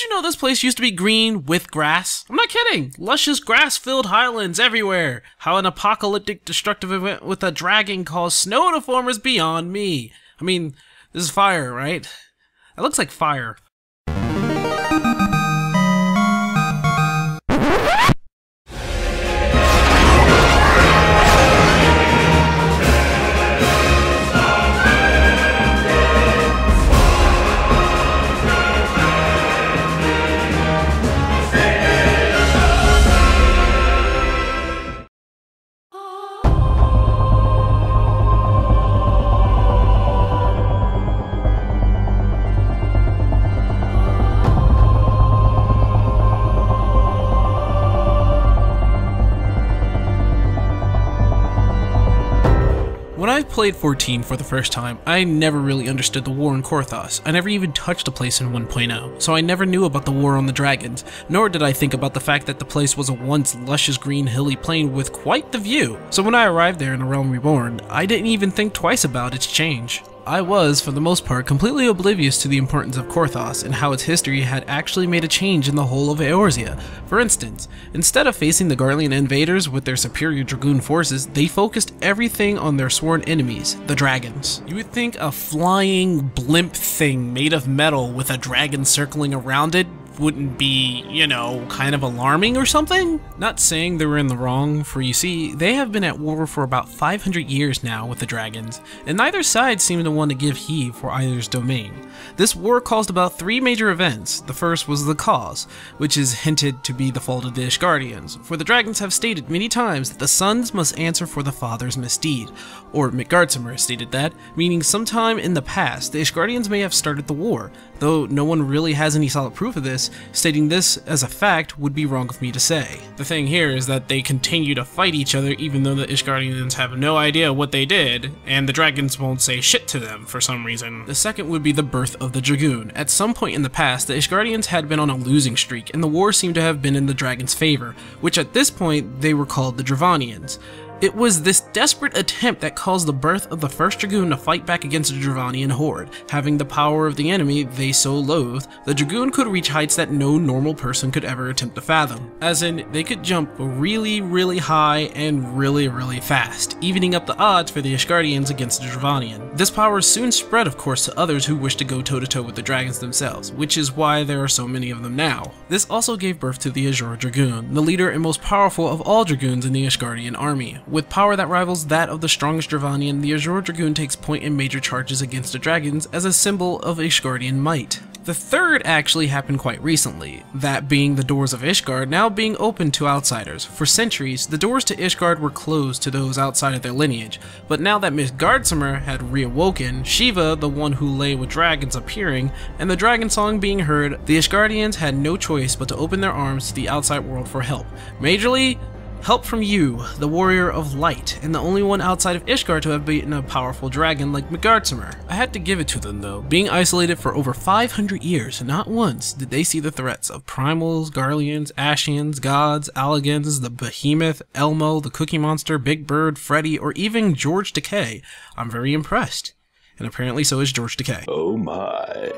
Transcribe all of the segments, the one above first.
you know this place used to be green with grass? I'm not kidding. Luscious grass-filled highlands everywhere. How an apocalyptic destructive event with a dragon caused snow to form is beyond me. I mean, this is fire, right? That looks like fire. When I played 14 for the first time, I never really understood the war in Coerthas. I never even touched the place in 1.0, so I never knew about the war on the dragons, nor did I think about the fact that the place was a once luscious green hilly plain with quite the view. So when I arrived there in A Realm Reborn, I didn't even think twice about its change. I was, for the most part, completely oblivious to the importance of Coerthas and how its history had actually made a change in the whole of Eorzea. For instance, instead of facing the Garlean invaders with their superior dragoon forces, they focused everything on their sworn enemies, the dragons. You would think a flying blimp thing made of metal with a dragon circling around it wouldn't be, you know, kind of alarming or something? Not saying they were in the wrong, for you see, they have been at war for about 500 years now with the dragons, and neither side seemed to want to give heed for either's domain. This war caused about 3 major events. The first was the cause, which is hinted to be the fault of the Ishgardians, for the dragons have stated many times that the sons must answer for the father's misdeed, or Midgardsormr stated that, meaning sometime in the past the Ishgardians may have started the war, though no one really has any solid proof of this. Stating this as a fact would be wrong of me to say. The thing here is that they continue to fight each other even though the Ishgardians have no idea what they did, and the dragons won't say shit to them for some reason. The second would be the birth of the dragoon. At some point in the past, the Ishgardians had been on a losing streak, and the war seemed to have been in the dragons' favor, which at this point they were called the Dravanians. It was this desperate attempt that caused the birth of the first dragoon to fight back against the Dravanian horde. Having the power of the enemy they so loathed, the dragoon could reach heights that no normal person could ever attempt to fathom. As in, they could jump really, really high and really, really fast, evening up the odds for the Ishgardians against the Dravanian. This power soon spread, of course, to others who wished to go toe-to-toe with the dragons themselves, which is why there are so many of them now. This also gave birth to the Azure Dragoon, the leader and most powerful of all dragoons in the Ishgardian army. With power that rivals that of the strongest Dravanian, the Azure Dragoon takes point in major charges against the dragons as a symbol of Ishgardian might. The third actually happened quite recently, that being the doors of Ishgard now being open to outsiders. For centuries, the doors to Ishgard were closed to those outside of their lineage, but now that Midgardsormr had reawoken, Shiva, the one who lay with dragons, appearing, and the dragon song being heard, the Ishgardians had no choice but to open their arms to the outside world for help. Majorly, help from you, the warrior of light, and the only one outside of Ishgard to have beaten a powerful dragon like Midgardsormr. I had to give it to them though. Being isolated for over 500 years, not once did they see the threats of primals, Garleans, Ashians, gods, Alligans, the Behemoth, Elmo, the Cookie Monster, Big Bird, Freddy, or even George Decay. I'm very impressed. And apparently so is George Decay. Oh my.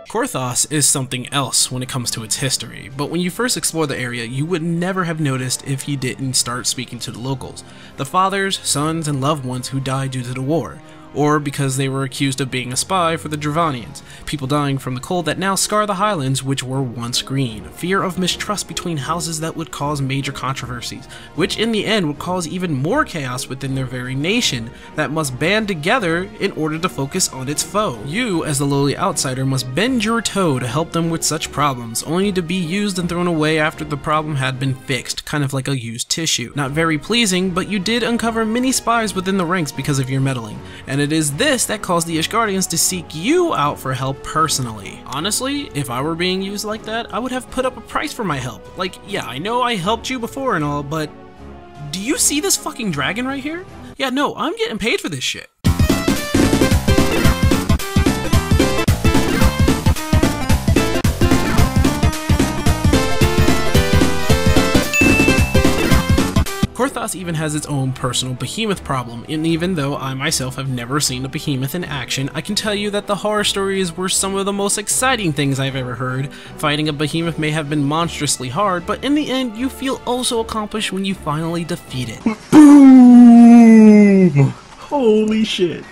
Coerthas is something else when it comes to its history, but when you first explore the area, you would never have noticed if you didn't start speaking to the locals, the fathers, sons, and loved ones who died due to the war, or because they were accused of being a spy for the Dravanians, people dying from the cold that now scar the highlands which were once green, fear of mistrust between houses that would cause major controversies, which in the end would cause even more chaos within their very nation that must band together in order to focus on its foe. You, as the lowly outsider, must bend your toe to help them with such problems, only to be used and thrown away after the problem had been fixed, kind of like a used tissue. Not very pleasing, but you did uncover many spies within the ranks because of your meddling, and it is this that caused the Ishgardians to seek you out for help personally. Honestly, if I were being used like that, I would have put up a price for my help. Like, yeah, I know I helped you before and all, but do you see this fucking dragon right here? Yeah, no, I'm getting paid for this shit. Coerthas Coerthas even has its own personal behemoth problem, and even though I myself have never seen a behemoth in action, I can tell you that the horror stories were some of the most exciting things I've ever heard. Fighting a behemoth may have been monstrously hard, but in the end, you feel oh so accomplished when you finally defeat it. Boom! Holy shit.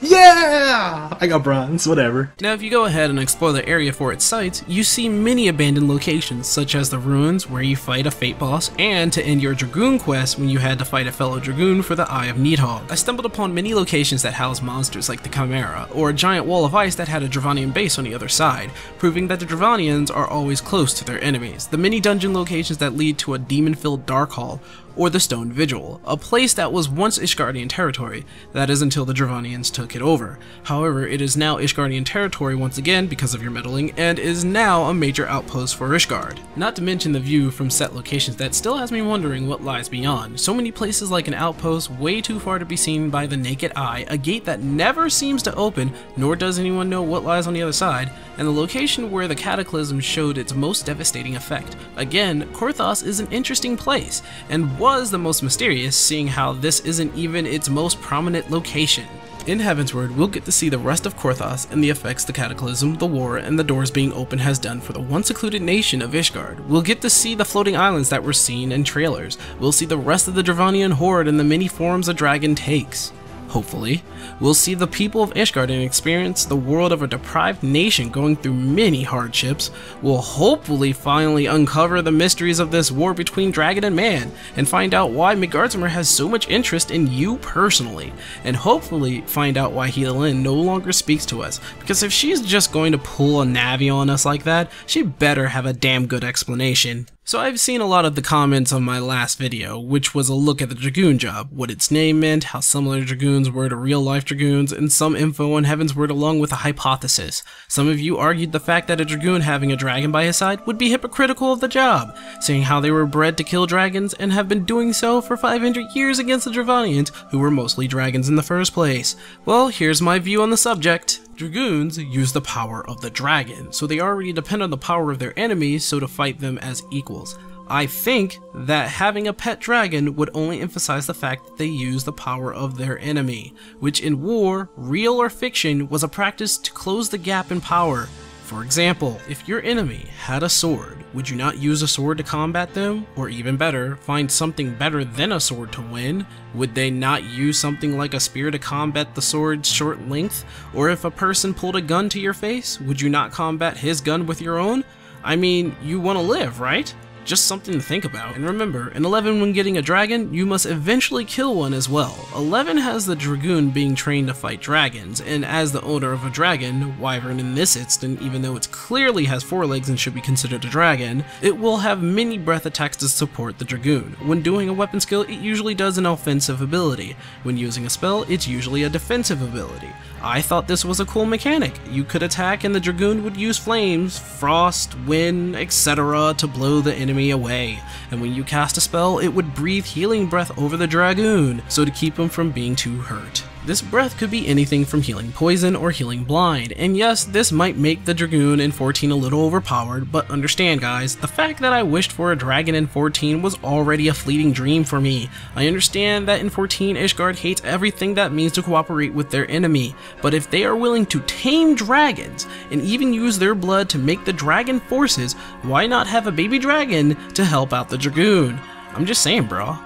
Yeah! I got bronze, whatever. Now if you go ahead and explore the area for its sites, you see many abandoned locations, such as the ruins where you fight a fate boss, and to end your Dragoon quest when you had to fight a fellow Dragoon for the Eye of Needhog. I stumbled upon many locations that house monsters like the Chimera, or a giant wall of ice that had a Dravanian base on the other side, proving that the Dravanians are always close to their enemies. The many dungeon locations that lead to a demon-filled Dark Hall, or the Stone Vigil, a place that was once Ishgardian territory, that is until the Dravanians took it over. However, it is now Ishgardian territory once again because of your meddling, and is now a major outpost for Ishgard. Not to mention the view from set locations that still has me wondering what lies beyond. So many places like an outpost way too far to be seen by the naked eye, a gate that never seems to open, nor does anyone know what lies on the other side, and the location where the Cataclysm showed its most devastating effect. Again, Coerthas is an interesting place, and was the most mysterious, seeing how this isn't even its most prominent location. In Heavensward, we'll get to see the rest of Coerthas and the effects the Cataclysm, the war, and the doors being open has done for the once secluded nation of Ishgard. We'll get to see the floating islands that were seen in trailers. We'll see the rest of the Dravanian horde and the many forms a dragon takes. Hopefully, we'll see the people of Ishgard and experience the world of a deprived nation going through many hardships. We'll hopefully finally uncover the mysteries of this war between dragon and man, and find out why Midgardsormr has so much interest in you personally, and hopefully find out why Hela no longer speaks to us, because if she's just going to pull a Navi on us like that, she better have a damn good explanation. So I've seen a lot of the comments on my last video, which was a look at the Dragoon job, what its name meant, how similar Dragoons were to real life Dragoons, and some info on Heavensward along with a hypothesis. Some of you argued the fact that a Dragoon having a dragon by his side would be hypocritical of the job, saying how they were bred to kill dragons and have been doing so for 500 years against the Dravanians, who were mostly dragons in the first place. Well, here's my view on the subject. Dragoons use the power of the dragon, so they already depend on the power of their enemies, so to fight them as equals. I think that having a pet dragon would only emphasize the fact that they use the power of their enemy, which in war, real or fiction, was a practice to close the gap in power. For example, if your enemy had a sword, would you not use a sword to combat them? Or even better, find something better than a sword to win? Would they not use something like a spear to combat the sword's short length? Or if a person pulled a gun to your face, would you not combat his gun with your own? I mean, you want to live, right? Just something to think about. And remember, in 11 when getting a dragon, you must eventually kill one as well. 11 has the Dragoon being trained to fight dragons, and as the owner of a dragon, Wyvern in this instant, even though it clearly has 4 legs and should be considered a dragon, it will have many breath attacks to support the Dragoon. When doing a weapon skill, it usually does an offensive ability. When using a spell, it's usually a defensive ability. I thought this was a cool mechanic. You could attack and the Dragoon would use flames, frost, wind, etc. to blow the enemy away, and when you cast a spell, it would breathe healing breath over the Dragoon, so to keep him from being too hurt. This breath could be anything from healing poison or healing blind, and yes, this might make the Dragoon in 14 a little overpowered, but understand guys, the fact that I wished for a dragon in 14 was already a fleeting dream for me. I understand that in 14 Ishgard hates everything that means to cooperate with their enemy, but if they are willing to tame dragons, and even use their blood to make the dragon forces, why not have a baby dragon to help out the Dragoon? I'm just saying bro.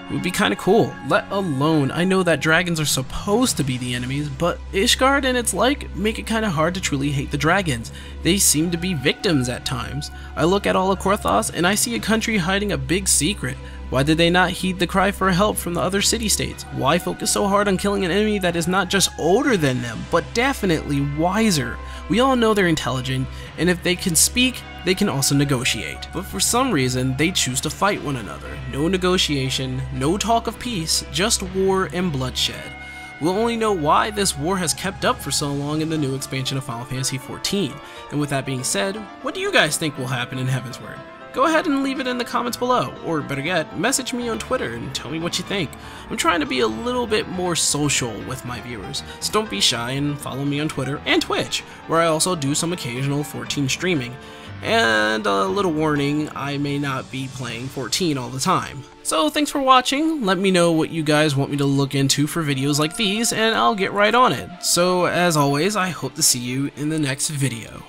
It would be kinda cool. Let alone, I know that dragons are supposed to be the enemies, but Ishgard and its like make it kinda hard to truly hate the dragons. They seem to be victims at times. I look at all of Coerthas and I see a country hiding a big secret. Why did they not heed the cry for help from the other city-states? Why focus so hard on killing an enemy that is not just older than them, but definitely wiser? We all know they're intelligent, and if they can speak, they can also negotiate. But for some reason, they choose to fight one another. No negotiation, no talk of peace, just war and bloodshed. We'll only know why this war has kept up for so long in the new expansion of Final Fantasy XIV. And with that being said, what do you guys think will happen in Heavensward? Go ahead and leave it in the comments below, or better yet, message me on Twitter and tell me what you think. I'm trying to be a little bit more social with my viewers, so don't be shy and follow me on Twitter and Twitch, where I also do some occasional 14 streaming. And a little warning, I may not be playing 14 all the time. So thanks for watching, let me know what you guys want me to look into for videos like these, and I'll get right on it. So as always, I hope to see you in the next video.